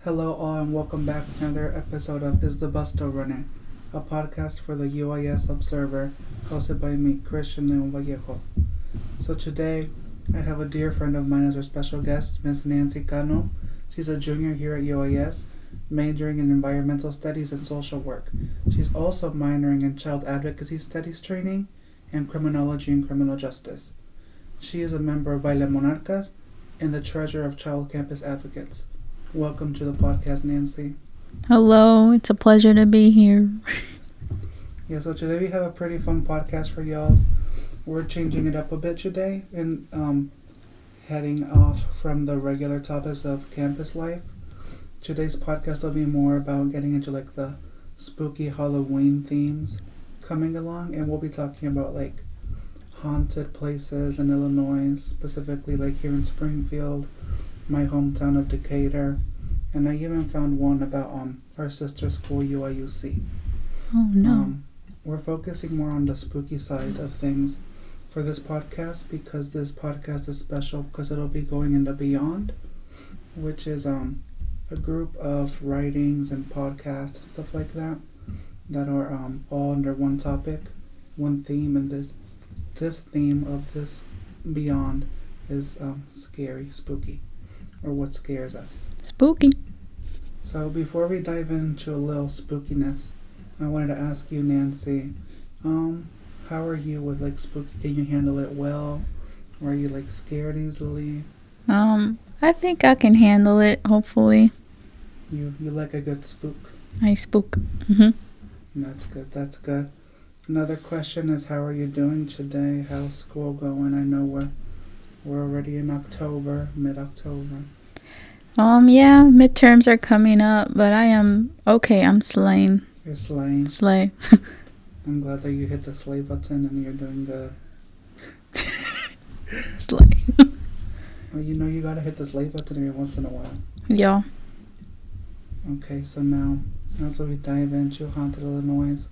Hello, all, and welcome back to another episode of Is the Bus Still Running, a podcast for the UIS Observer, hosted by me, Christian Leon Vallejo. So today, I have a dear friend of mine as our special guest, Miss Nancy Cano. She's a junior here at UIS, majoring in environmental studies and social work. She's also minoring in child advocacy studies training and criminology and criminal justice. She is a member of Baile Monarcas and the treasurer of Child Campus Advocates. Welcome to the podcast, Nancy. Hello, it's a pleasure to be here. Yeah, so today we have a pretty fun podcast for y'all. We're changing it up a bit today and heading off from the regular topics of campus life. Today's podcast will be more about getting into like the spooky Halloween themes coming along, and we'll be talking about like haunted places in Illinois, specifically like here in Springfield, my hometown of Decatur, and I even found one about our sister school UIUC. Oh no. We're focusing more on the spooky side of things for this podcast because this podcast is special because it'll be going into Beyond, which is a group of writings and podcasts and stuff like that that are all under one topic, one theme, and this theme of this Beyond is scary, spooky, or what scares us. Spooky. So before we dive into a little spookiness, I wanted to ask you, Nancy, how are you with like spooky? Can you handle it well? Or are you like scared easily? I think I can handle it, hopefully. You like a good spook? I spook. That's good. Another question is, how are you doing today? How's school going? I know we're already in October, mid-October. Yeah, midterms are coming up, but I am okay. I'm slaying. You're slaying. Slay. I'm glad that you hit the slay button and you're doing good. Slay. Well, you know you gotta hit the slay button every once in a while. Yeah. Okay, so now, as we dive into Haunted Illinois,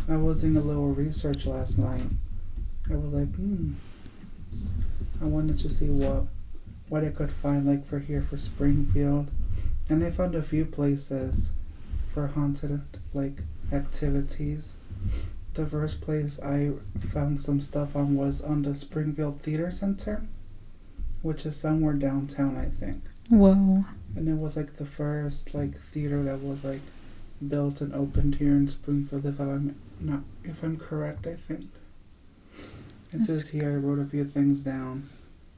I was doing a little research last night. I was like, I wanted to see what I could find like for here for Springfield, and I found a few places for haunted like activities. The first place I found some stuff on was on the Springfield Theater Center, which is somewhere downtown, I think. Whoa. And it was like the first like theater that was like built and opened here in Springfield, if I'm correct, I think. It says here, I wrote a few things down.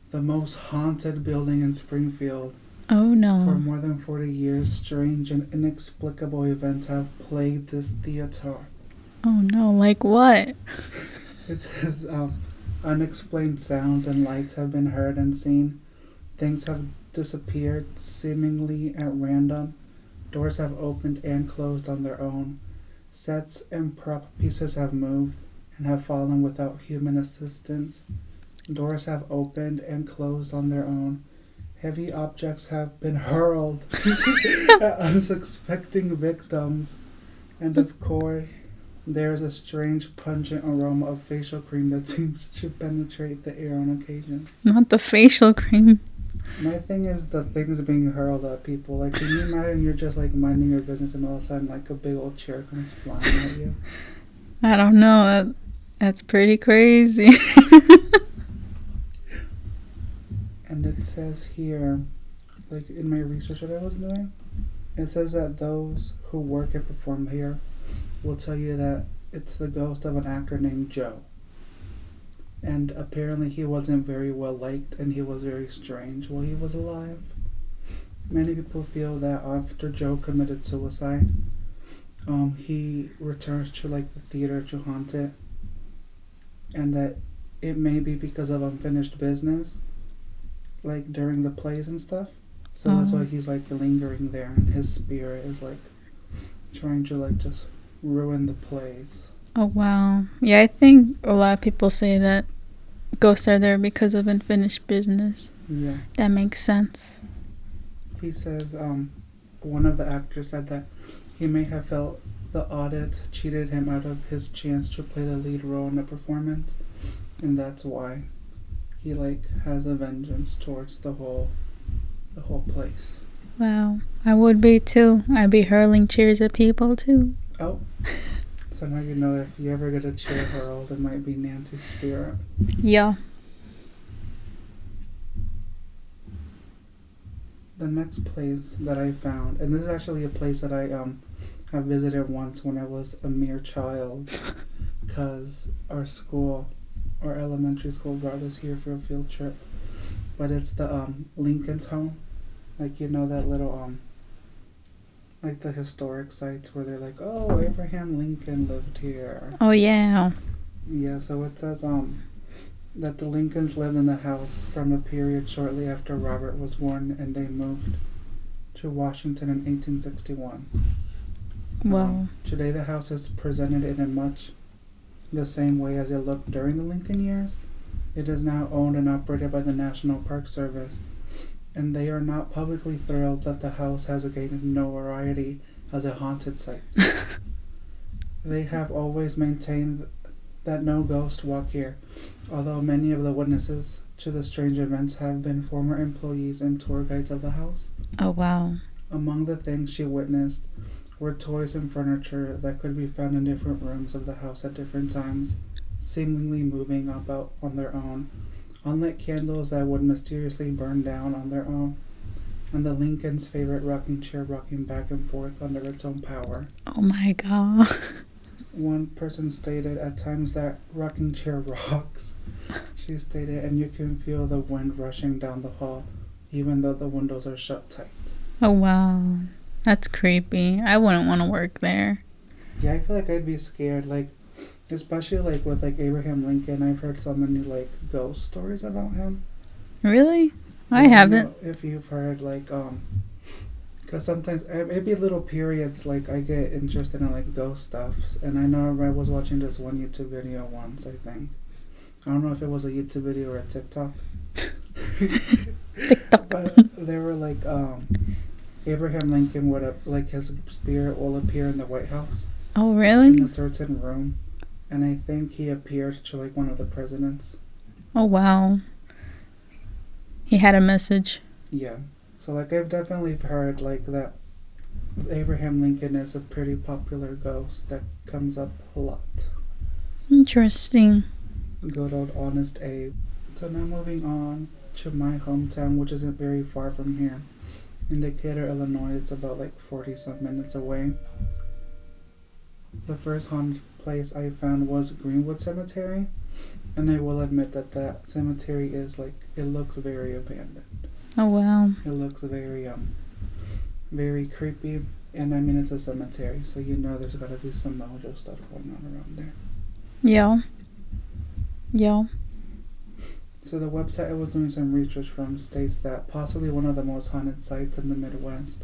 The most haunted building in Springfield. Oh no. For more than 40 years, strange and inexplicable events have plagued this theater. Oh no, like what? It says unexplained sounds and lights have been heard and seen. Things have disappeared seemingly at random. Doors have opened and closed on their own. Sets and prop pieces have moved and have fallen without human assistance. Doors have opened and closed on their own. Heavy objects have been hurled at unsuspecting victims. And of course, there's a strange pungent aroma of facial cream that seems to penetrate the air on occasion. Not the facial cream. My thing is the things being hurled at people. Like, can you imagine you're just like minding your business and all of a sudden like a big old chair comes flying at you? I don't know. That's pretty crazy. And it says here, like in my research that I was doing, it says that those who work and perform here will tell you that it's the ghost of an actor named Joe. And apparently he wasn't very well liked and he was very strange while he was alive. Many people feel that after Joe committed suicide, he returns to like the theater to haunt it, and that it may be because of unfinished business, like during the plays and stuff. So that's why he's like lingering there, and his spirit is like trying to like just ruin the plays. Oh wow. Yeah, I think a lot of people say that ghosts are there because of unfinished business. Yeah. That makes sense. He says one of the actors said that he may have felt the audit cheated him out of his chance to play the lead role in a performance, and that's why he like has a vengeance towards the whole place. Wow. I would be too. I'd be hurling chairs at people too. Oh, so now you know if you ever get a chair hurled, it might be Nancy's spirit. Yeah. The next place that I found, and this is actually a place that I have visited once when I was a mere child, because our elementary school brought us here for a field trip. But it's the Lincoln's home, like you know that little like the historic sites where they're like, oh, Abraham Lincoln lived here. Oh yeah. Yeah, so it says that the Lincolns lived in the house from a period shortly after Robert was born, and they moved to Washington in 1861. Wow. Today the house is presented in a much the same way as it looked during the Lincoln years. It is now owned and operated by the National Park Service, and they are not publicly thrilled that the house has gained notoriety as a haunted site. They have always maintained that no ghosts walk here, although many of the witnesses to the strange events have been former employees and tour guides of the house. Oh wow. Among the things she witnessed were toys and furniture that could be found in different rooms of the house at different times, seemingly moving about on their own, unlit candles that would mysteriously burn down on their own, and the Lincoln's favorite rocking chair rocking back and forth under its own power. Oh my god. One person stated, at times that rocking chair rocks, she stated, and you can feel the wind rushing down the hall, even though the windows are shut tight. Oh wow. That's creepy. I wouldn't want to work there. Yeah, I feel like I'd be scared, like, especially like with like Abraham Lincoln. I've heard so many like ghost stories about him. Really? I don't haven't. know if you've heard like because sometimes maybe little periods like I get interested in like ghost stuff, and I know I was watching this one YouTube video once. I think I don't know if it was a YouTube video or a TikTok. TikTok. But they were like Abraham Lincoln would like his spirit will appear in the White House. Oh In really? a certain room, and I think he appeared to like one of the presidents. Oh wow. He had a message. Yeah. So like I've definitely heard like that Abraham Lincoln is a pretty popular ghost that comes up a lot. Interesting. Good old honest Abe. So now moving on to my hometown, which isn't very far from here. In Decatur, Illinois, it's about like 40-some minutes away. The first haunted place I found was Greenwood Cemetery, and I will admit that that cemetery is like, it looks very abandoned. Oh wow. It looks very creepy, and I mean it's a cemetery, so you know there's gotta be some mojo stuff going on around there. Yeah. Yeah. So the website I was doing some research from states that possibly one of the most haunted sites in the Midwest.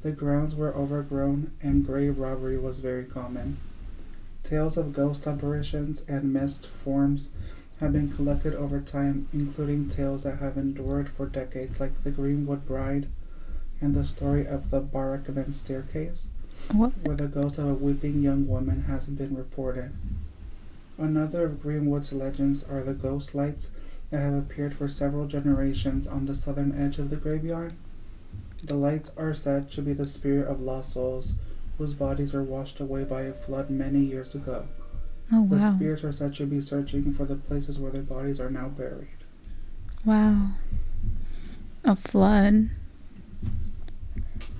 The grounds were overgrown and grave robbery was very common. Tales of ghost apparitions and mist forms have been collected over time, including tales that have endured for decades, like the Greenwood Bride and the story of the Barrackman Staircase, What? where the ghost of a weeping young woman has been reported. Another of Greenwood's legends are the ghost lights that have appeared for several generations on the southern edge of the graveyard. The lights are said to be the spirit of lost souls whose bodies were washed away by a flood many years ago. Oh The wow. spirits are said to be searching for the places where their bodies are now buried. Wow. A flood.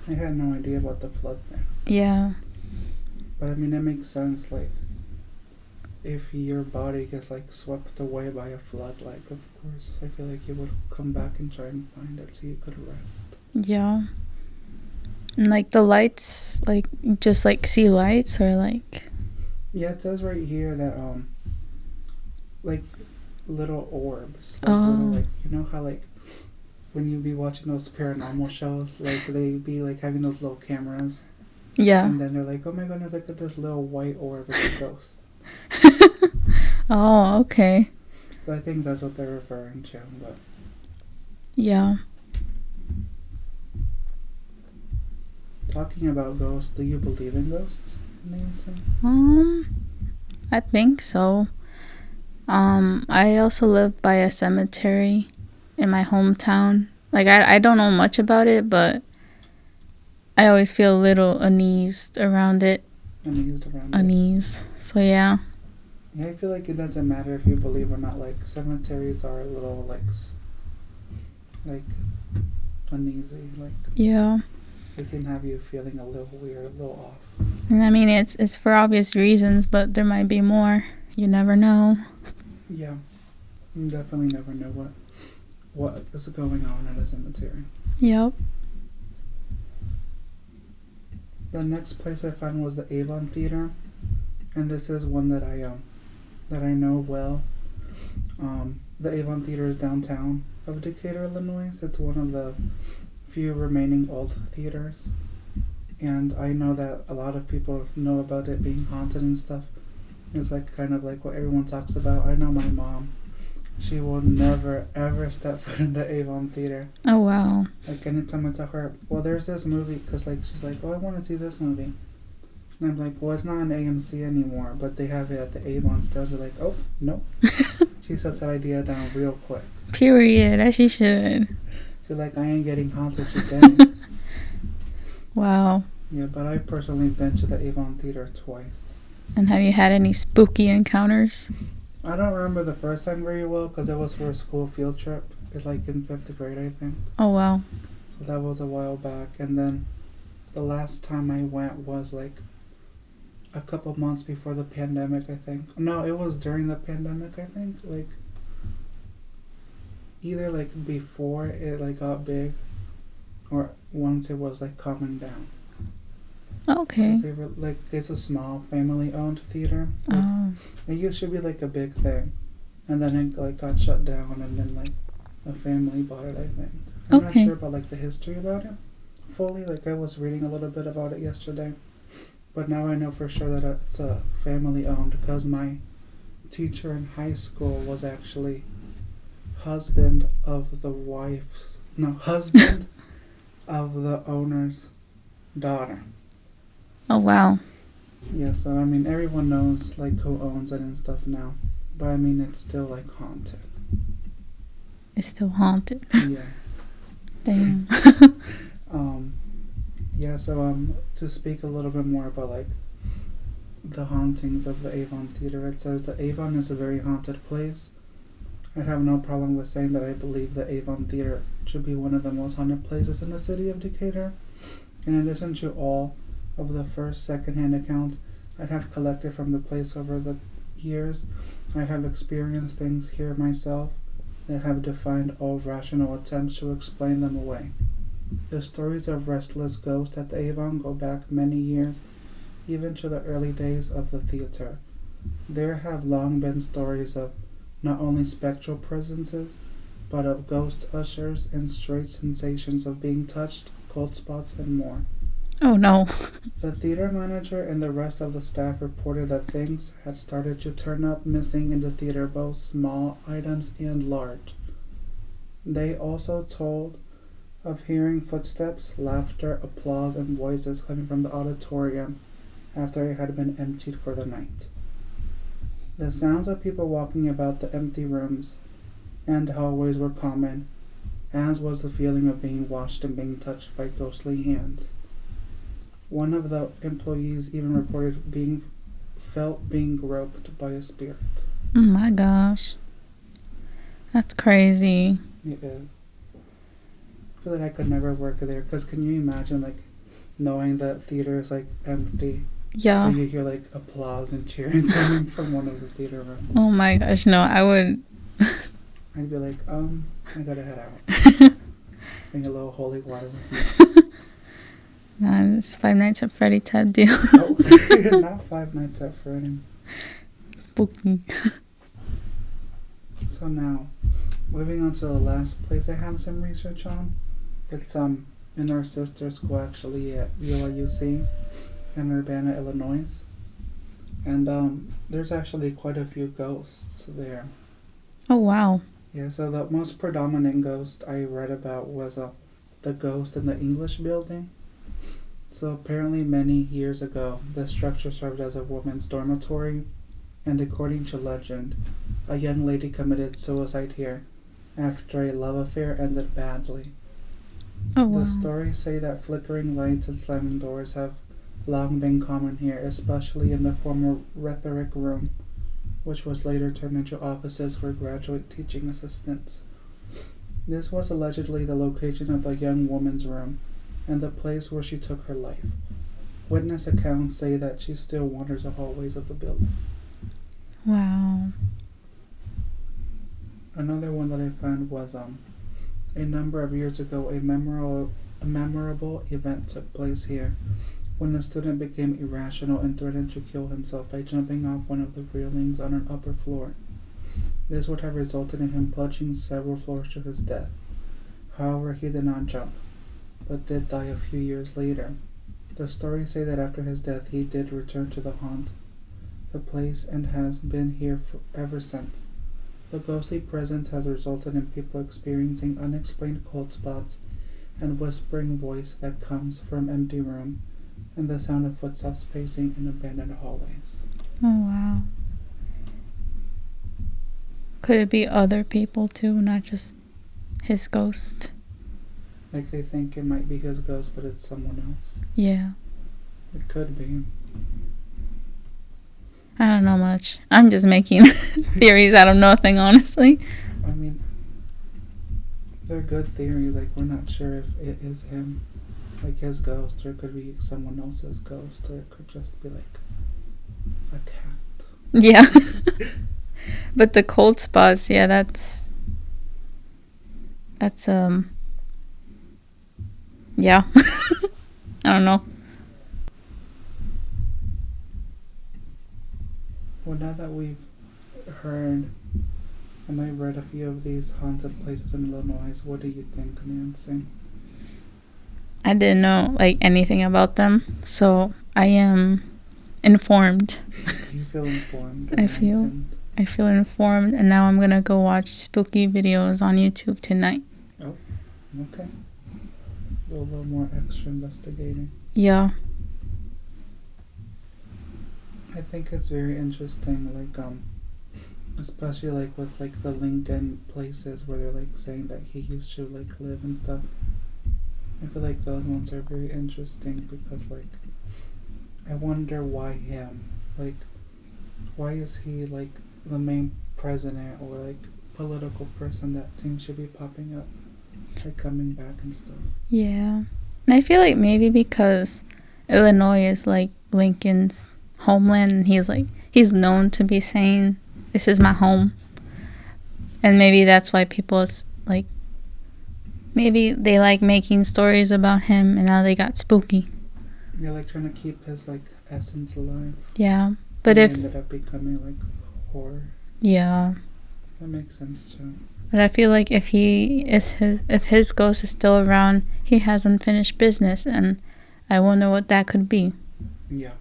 I had no idea about the flood thing. Yeah. But I mean, it makes sense, like, if your body gets, like, swept away by a flood, like, of course, I feel like you would come back and try and find it so you could rest. Yeah. And like the lights, like just like see lights or like. Yeah, it says right here that, like, little orbs. Like, Oh. little, like, you know how, like, when you be watching those paranormal shows, like, they be, like, having those little cameras. Yeah. And then they're like, oh my goodness, look at this little white orb. It's a ghost. Oh, okay. So I think that's what they're referring to, but... Yeah. Talking about ghosts, do you believe in ghosts, Nancy? I think so. I also live by a cemetery in my hometown. Like I don't know much about it, but I always feel a little uneased around it. Uneased around it. Unease. So yeah. Yeah, I feel like it doesn't matter if you believe or not. Like cemeteries are a little like uneasy. Like Yeah. they can have you feeling a little weird, a little off. And I mean, it's for obvious reasons, but there might be more. You never know. Yeah, you definitely never know what is going on at a cemetery. Yep. The next place I found was the Avon Theater, and this is one that I know well. The Avon Theater is downtown of Decatur, Illinois. It's one of the few remaining old theaters, and I know that a lot of people know about it being haunted and stuff. It's like kind of like what everyone talks about. I know my mom. She will never ever step foot in the Avon Theater. Oh wow. Like anytime I tell her, well, there's this movie, because like she's like, oh, I want to see this movie, and I'm like, well, it's not an AMC anymore, but they have it at the Avon still. She's like, oh no. She shuts that idea down real quick. Period. As she should. She's like, I ain't getting haunted today. Wow. Yeah, but I personally been to the Avon Theater twice. And have you had any spooky encounters? I don't remember the first time very well because it was for a school field trip. It's like in 5th grade, I think. Oh wow. So that was a while back. And then the last time I went was like a couple months before the pandemic, I think. No, it was during the pandemic, I think. Like either like before it like got big or once it was like calming down. Okay. They were, like, it's a small family-owned theater. Like, it used to be like a big thing, and then it like got shut down, and then like a family bought it. I think. I'm not sure about like the history about it fully. Like I was reading a little bit about it yesterday, but now I know for sure that it's a family-owned because my teacher in high school was actually husband of the owner's daughter. Oh wow. Yeah, so I mean everyone knows like who owns it and stuff now. But I mean it's still like haunted. It's still haunted. Yeah. Damn. Yeah, so to speak a little bit more about like the hauntings of the Avon Theater, it says that Avon is a very haunted place. I have no problem with saying that I believe the Avon Theater should be one of the most haunted places in the city of Decatur. In addition to all of the first second-hand accounts I have collected from the place over the years, I have experienced things here myself that have defied all rational attempts to explain them away. The stories of restless ghosts at the Avon go back many years, even to the early days of the theater. There have long been stories of not only spectral presences, but of ghost ushers and straight sensations of being touched, cold spots, and more. Oh no. The theater manager and the rest of the staff reported that things had started to turn up missing in the theater, both small items and large. They also told of hearing footsteps, laughter, applause, and voices coming from the auditorium after it had been emptied for the night. The sounds of people walking about the empty rooms and hallways were common, as was the feeling of being watched and being touched by ghostly hands. One of the employees even reported being groped by a spirit. Oh my gosh. That's crazy. Yeah. I feel like I could never work there, because can you imagine like knowing that theater is like empty? Yeah. And you hear like applause and cheering coming from one of the theater rooms. Oh my gosh, no, I would. I'd be like, I gotta head out. Bring a little holy water with me. Nah, it's Five Nights at Freddy type deal. Oh, not Five Nights at Freddy. Spooky. So now, moving on to the last place I have some research on. It's in our sister school actually at UIUC in Urbana, Illinois. And there's actually quite a few ghosts there. Oh wow. Yeah, so the most predominant ghost I read about was the ghost in the English building. So apparently many years ago, the structure served as a woman's dormitory, and according to legend, a young lady committed suicide here after a love affair ended badly. Oh wow. The stories say that flickering lights and slamming doors have long been common here, especially in the former rhetoric room, which was later turned into offices for graduate teaching assistants. This was allegedly the location of the young woman's room and the place where she took her life. Witness accounts say that she still wanders the hallways of the building. Wow. Another one that I found was a number of years ago, a memorable event took place here when a student became irrational and threatened to kill himself by jumping off one of the railings on an upper floor. This would have resulted in him plunging several floors to his death. However, he did not jump, but did die a few years later. The stories say that after his death he did return to the haunt, the place, and has been here ever since. The ghostly presence has resulted in people experiencing unexplained cold spots and whispering voice that comes from empty room and the sound of footsteps pacing in abandoned hallways. Oh wow. Could it be other people too, not just his ghost? Like they think it might be his ghost, but it's someone else. Yeah. It could be. I don't know much. I'm just making theories out of nothing, honestly. I mean, they're good theories. Like, we're not sure if it is him, like his ghost, or it could be someone else's ghost, or it could just be like a cat. Yeah. But the cold spots, yeah, that's yeah. I don't know. Well, now that we've heard and I've read a few of these haunted places in Illinois, what do you think, Nancy? I didn't know like anything about them, so I am informed. You feel informed. I feel informed, and now I'm gonna go watch spooky videos on YouTube tonight. Oh, okay. Do a little more extra investigating. Yeah. I think it's very interesting, like, especially, like, with, like, the Lincoln places where they're, like, saying that he used to, like, live and stuff. I feel like those ones are very interesting because, like, I wonder why him? Like, why is he, like, the main president or, like, political person that seems to be popping up, like, coming back and stuff? Yeah. And I feel like maybe because Illinois is, like, Lincoln's homeland, and he's known to be saying, "This is my home." And maybe that's why people, like, maybe they like making stories about him, and now they got spooky. Yeah, like, trying to keep his, like, essence alive. Yeah. But and if... ended up becoming, like, horror. Yeah. That makes sense, too. But I feel like if his ghost is still around, he has unfinished business, and I wonder what that could be. Yeah.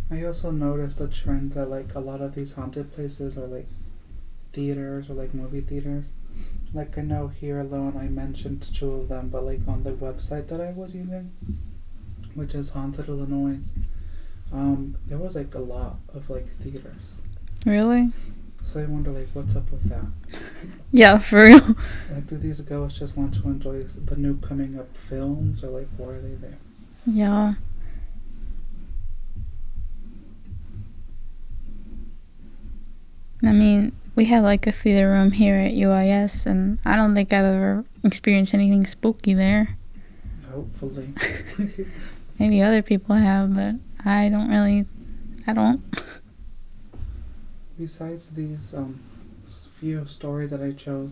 I also noticed a trend that, like, a lot of these haunted places are, like, theaters or, like, movie theaters. Like, I know here alone I mentioned 2 of them, but, like, on the website that I was using, which is Haunted Illinois, there was, like, a lot of, like, theaters. Really? So I wonder, like, what's up with that? Yeah, for real. Like, do these ghosts just want to enjoy the new coming up films, or, like, why are they there? Yeah. I mean, we have like a theater room here at UIS, and I don't think I've ever experienced anything spooky there. Hopefully. Maybe other people have, but I don't. Besides these few stories that I chose,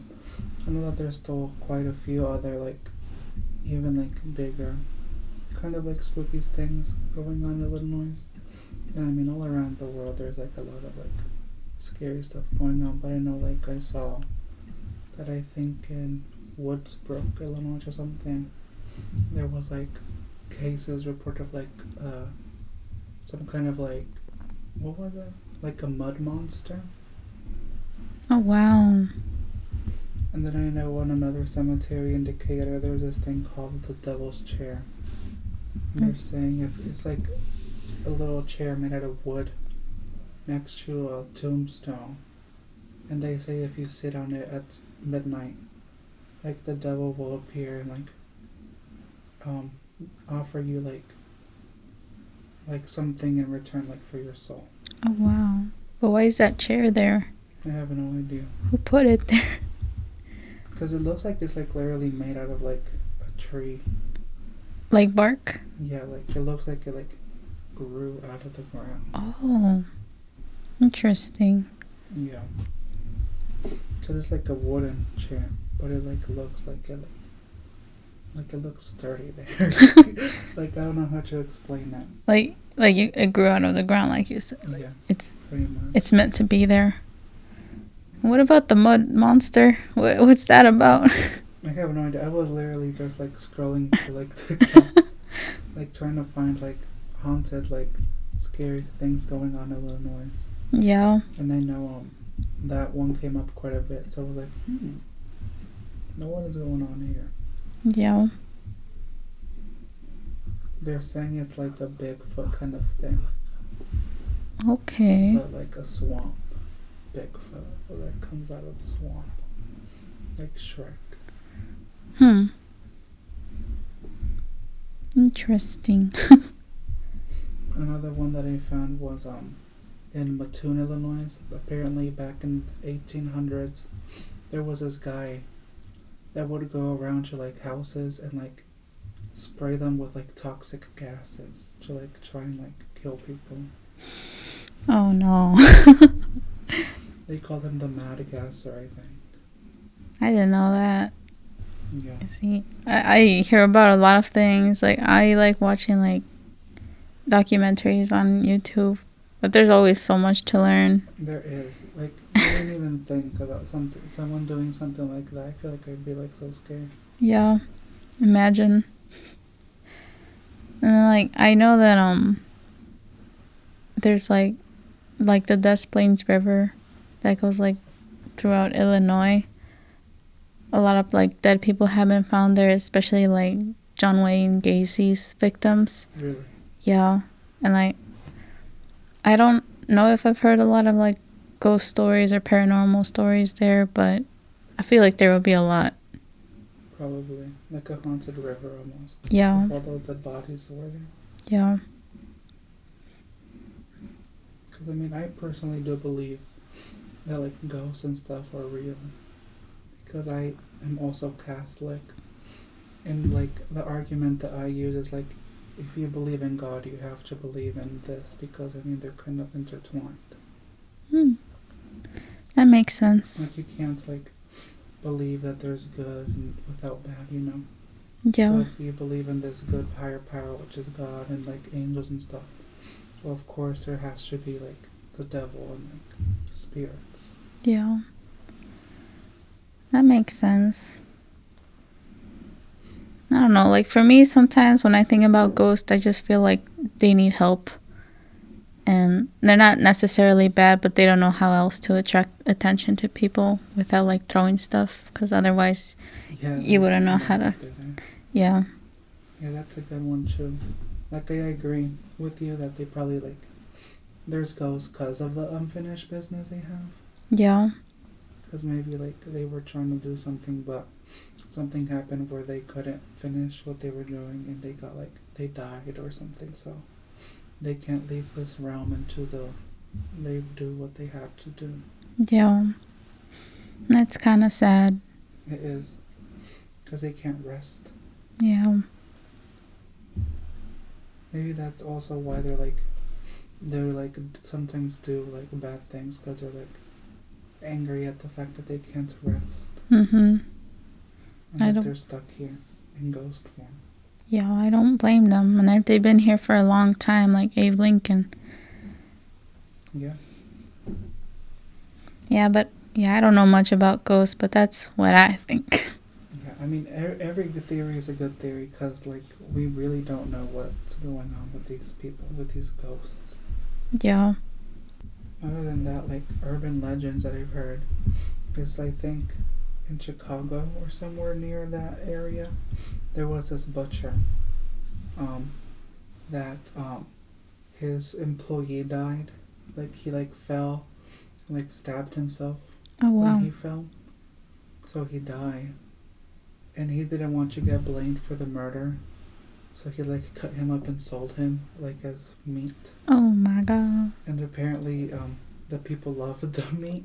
I know that there's still quite a few other, like, even, like, bigger, kind of, like, spooky things going on in Illinois. And I mean, all around the world there's, like, a lot of, like, scary stuff going on, but I know, like, I saw that I think in Woodsbrook, Illinois or something, there was, like, cases reported of, like, some kind of, like, what was it? Like a mud monster. Oh, wow. And then I know on another cemetery in Decatur there's this thing called the Devil's Chair. And they're saying if it's like a little chair made out of wood next to a tombstone, and they say if you sit on it at midnight, like the devil will appear and offer you like something in return, like for your soul. Oh wow. But why is that chair there? I have no idea. Who put it there? Because it looks like it's like literally made out of like a tree. Like bark? Yeah, like it looks like it like grew out of the ground. Oh, interesting. Yeah. Because it's like a wooden chair, but it like looks like it looks sturdy there. Like I don't know how to explain that. Like it grew out of the ground, like you said. Yeah. It's pretty much. It's meant to be there. What about the mud monster? What's that about? I have no idea. I was literally just like scrolling through like TikTok, like trying to find like haunted, like scary things going on in Illinois. Yeah. And I know that one came up quite a bit, so I was like, no, what is going on here? Yeah. They're saying it's like a Bigfoot kind of thing. Okay. But like a swamp Bigfoot that comes out of the swamp. Like Shrek. Interesting. Another one that I found was in Mattoon, Illinois. Apparently back in the 1800s, there was this guy that would go around to like houses and like spray them with like toxic gases to like try and like kill people. Oh no. They call them the Mad Gasser, I think. I didn't know that. Yeah. See, I hear about a lot of things. Like I like watching like documentaries on YouTube, but there's always so much to learn. There is. Like, I didn't even think about someone doing something like that. I feel like I'd be like so scared. Yeah. Imagine. And then, like I know that there's like the Des Plaines River that goes like throughout Illinois. A lot of like dead people have been found there, especially like John Wayne Gacy's victims. Really? Yeah. And like I don't know if I've heard a lot of like ghost stories or paranormal stories there, but I feel like there will be a lot. Probably. Like a haunted river almost. Yeah. If all those dead bodies were there. Yeah. Because I mean, I personally do believe that like ghosts and stuff are real. Because I am also Catholic. And like the argument that I use is like, if you believe in God, you have to believe in this. Because I mean, they're kind of intertwined. That makes sense. Like you can't like believe that there's good and without bad, you know? Yeah. So if you believe in this good higher power, which is God and like angels and stuff, well of course there has to be like the devil and like spirits. Yeah. That makes sense. I don't know, like for me sometimes when I think about ghosts, I just feel like they need help. And they're not necessarily bad, but they don't know how else to attract attention to people without like throwing stuff, because otherwise you wouldn't know how to. Yeah. Yeah, that's a good one too. Like I agree with you that they probably like, there's ghosts because of the unfinished business they have. Yeah. Because maybe like they were trying to do something, but something happened where they couldn't finish what they were doing and they died or something, so they can't leave this realm until they do what they have to do. Yeah. That's kind of sad. It is. Because they can't rest. Yeah. Maybe that's also why they're like sometimes do like bad things, because they're like angry at the fact that they can't rest. Mm-hmm. And that they're stuck here in ghost form. Yeah, I don't blame them. And if they've been here for a long time, like Abe Lincoln. Yeah. Yeah, but I don't know much about ghosts, but that's what I think. Yeah, I mean, every theory is a good theory, because like we really don't know what's going on with these people, with these ghosts. Yeah. Other than that, like urban legends that I've heard is, I think, in Chicago or somewhere near that area, there was this butcher that his employee died. Like he fell, stabbed himself Oh wow. when he fell, so he died. and he didn't want to get blamed for the murder, so he like cut him up and sold him like as meat. Oh my god. And apparently, the people loved the meat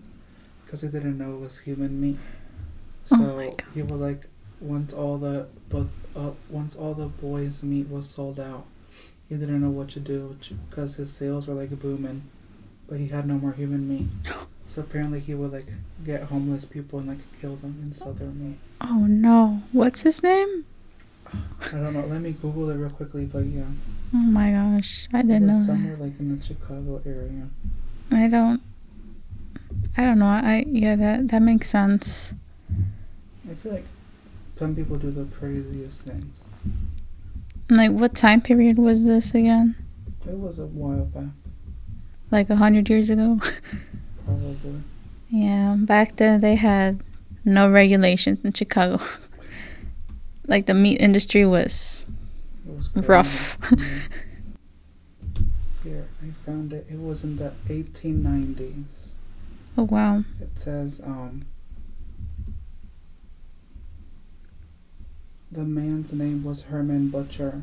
because they didn't know it was human meat. Oh So my God. he would like once all the boys' meat was sold out, he didn't know what to do because his sales were like booming, but he had no more human meat. So apparently he would like get homeless people and like kill them and sell their meat. Oh no. What's his name? I don't know. Let me Google it real quickly. But yeah. Oh my gosh. I It didn't was know somewhere like in the Chicago area. that. I don't know. That makes sense. I feel like some people do the craziest things. Like, what time period was this again? It was a while back, Like 100 years ago? probably. Yeah, back then they had no regulations in Chicago. Like, the meat industry was It was crazy. rough. Yeah. Here, I found it. It was in the 1890s. Oh, wow. It says, the man's name was Herman Butcher,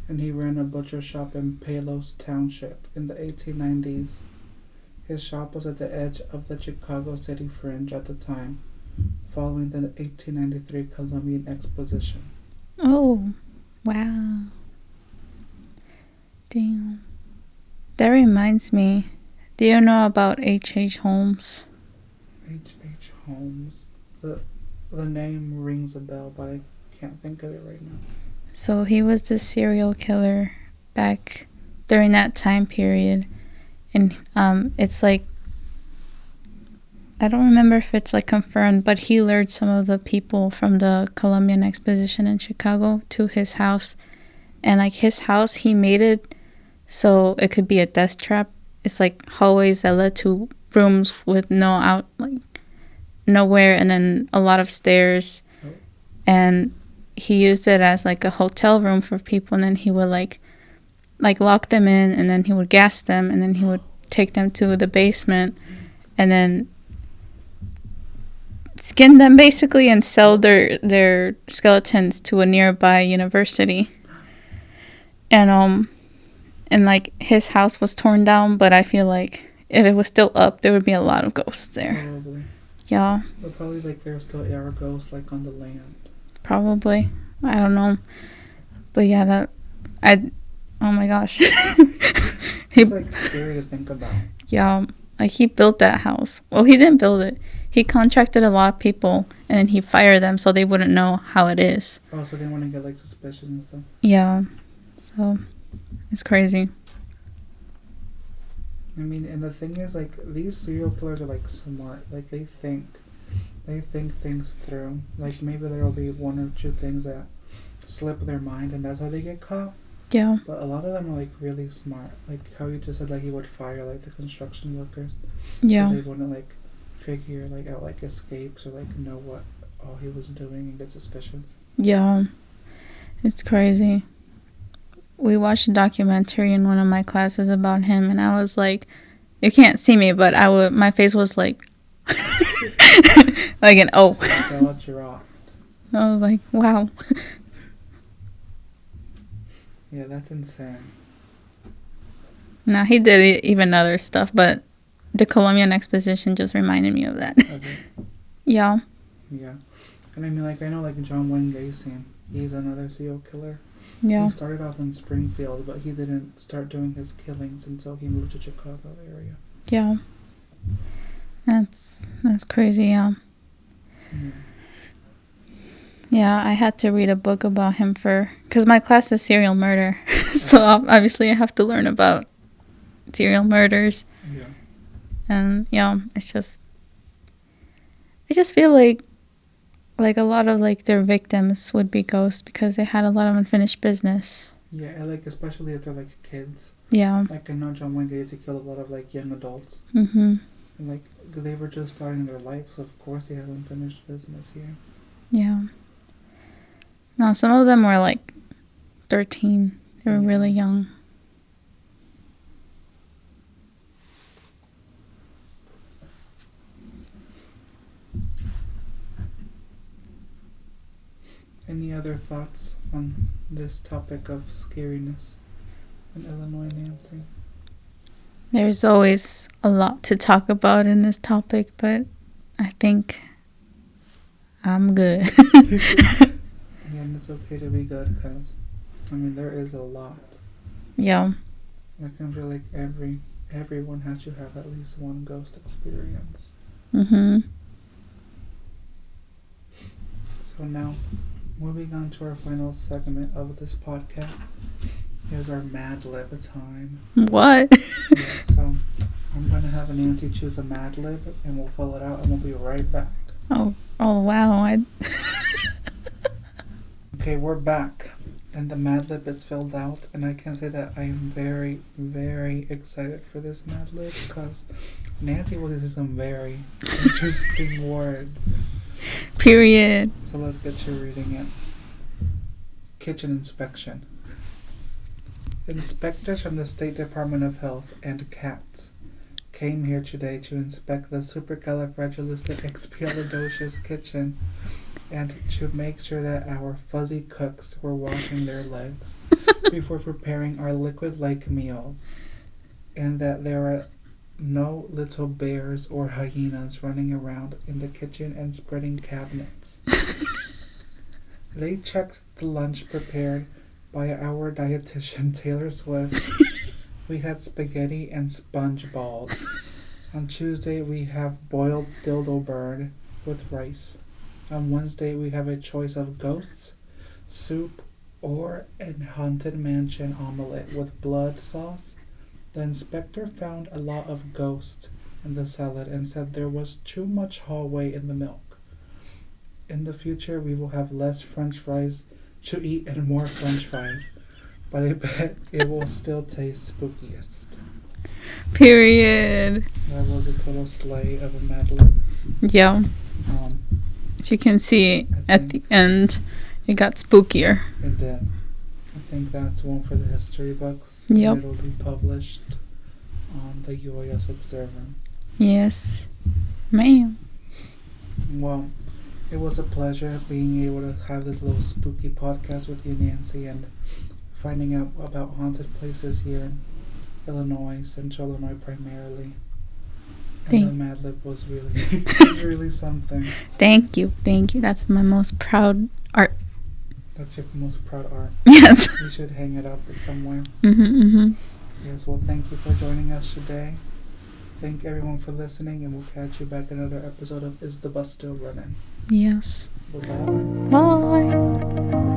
and he ran a butcher shop in Palos Township in the 1890s. His shop was at the edge of the Chicago City Fringe at the time, following the 1893 Columbian Exposition. Oh, wow. Damn. That reminds me. Do you know about H.H. Holmes? H.H. Holmes. The name rings a bell, but I can't think of it right now. So he was the serial killer back during that time period. And it's like, I don't remember if it's like confirmed, but he lured some of the people from the Columbian Exposition in Chicago to his house. And like his house, he made it so it could be a death trap. It's like hallways that led to rooms with nowhere, and then a lot of stairs. Oh. And he used it as like a hotel room for people, and then he would like lock them in, and then he would gas them, and then he would take them to the basement, and then skin them basically and sell their skeletons to a nearby university. And like his house was torn down, but I feel like if it was still up, there would be a lot of ghosts there. Probably. Yeah, But probably like there still are ghosts like on the land. probably. I don't know. But yeah, oh my gosh. It's like scary to think about. Yeah, like he built that house. Well, he didn't build it. He contracted a lot of people, and then he fired them so they wouldn't know how it is. Oh, so they want to get like suspicious and stuff. Yeah, so it's crazy. I mean, and the thing is, like, these serial killers are like smart. Like they think things through. Like maybe there will be one or two things that slip their mind, and that's how they get caught. Yeah, But a lot of them are like really smart. Like how you just said, like he would fire like the construction workers. yeah, So they wouldn't like figure like out like escapes or like know what all he was doing and get suspicious. yeah. It's crazy. We watched a documentary in one of my classes about him, and I was like, you can't see me, but my face was like, like an O. Jaw dropped. I was like, wow. Yeah, that's insane. No, he did even other stuff, but the Columbian Exposition just reminded me of that. Okay. Yeah. Yeah. And I mean, like, I know, like, John Wayne Gacy, he's another serial killer. Yeah. He started off in Springfield, but he didn't start doing his killings until he moved to Chicago area. Yeah. That's crazy, yeah. Yeah. Yeah, I had to read a book about him because my class is serial murder. So obviously I have to learn about serial murders. Yeah. And yeah, I just feel like a lot of like their victims would be ghosts because they had a lot of unfinished business. Yeah, and like especially if they're like kids. Yeah. Like I know John Wayne Gacy killed a lot of like young adults. Mm-hmm. And like they were just starting their life, so of course they have unfinished business here. Yeah. No, some of them were like 13. They were really young. thoughts on this topic of scariness in Illinois, Nancy? There's always a lot to talk about in this topic, but I think I'm good. Yeah, and it's okay to be good because, I mean, there is a lot. Yeah. Like, I feel like everyone has to have at least one ghost experience. Mm-hmm. So now, moving on to our final segment of this podcast is our Mad Lib time. What? Yeah, so I'm going to have Nancy choose a Mad Lib and we'll fill it out and we'll be right back. Oh wow. Okay, we're back. And the Mad Lib is filled out, and I can say that I am very, very excited for this Mad Lib because Nancy will use some very interesting words. Period. So let's get to reading it. Kitchen inspection. Inspectors from the State Department of Health and CATS came here today to inspect the supercalifragilisticexpialidocious kitchen and to make sure that our fuzzy cooks were washing their legs before preparing our liquid-like meals, and that there are no little bears or hyenas running around in the kitchen and spreading cabinets. They checked the lunch prepared by our dietitian Taylor Swift. We had spaghetti and sponge balls. On Tuesday we have boiled dildo bird with rice. On Wednesday, we have a choice of ghosts, soup, or a haunted mansion omelette with blood sauce. The inspector found a lot of ghosts in the salad and said there was too much hallway in the milk. In the future, we will have less French fries to eat and more French fries, but I bet it will still taste spookiest. Period. That was a total slay of a Mad Lib. Yeah. As you can see, at the end, it got spookier. It did. I think that's one for the history books. Yep. And it'll be published on the UIS Observer. Yes. Ma'am. Well, it was a pleasure being able to have this little spooky podcast with you, Nancy, and finding out about haunted places here in Illinois, Central Illinois primarily. And the Mad Lib was really something. Thank you. That's my most proud art. That's your most proud art. Yes. You should hang it up somewhere. Mm-hmm. Yes, well, thank you for joining us today. Thank everyone for listening, and we'll catch you back in another episode of Is the Bus Still Running? Yes. Bye-bye. Bye.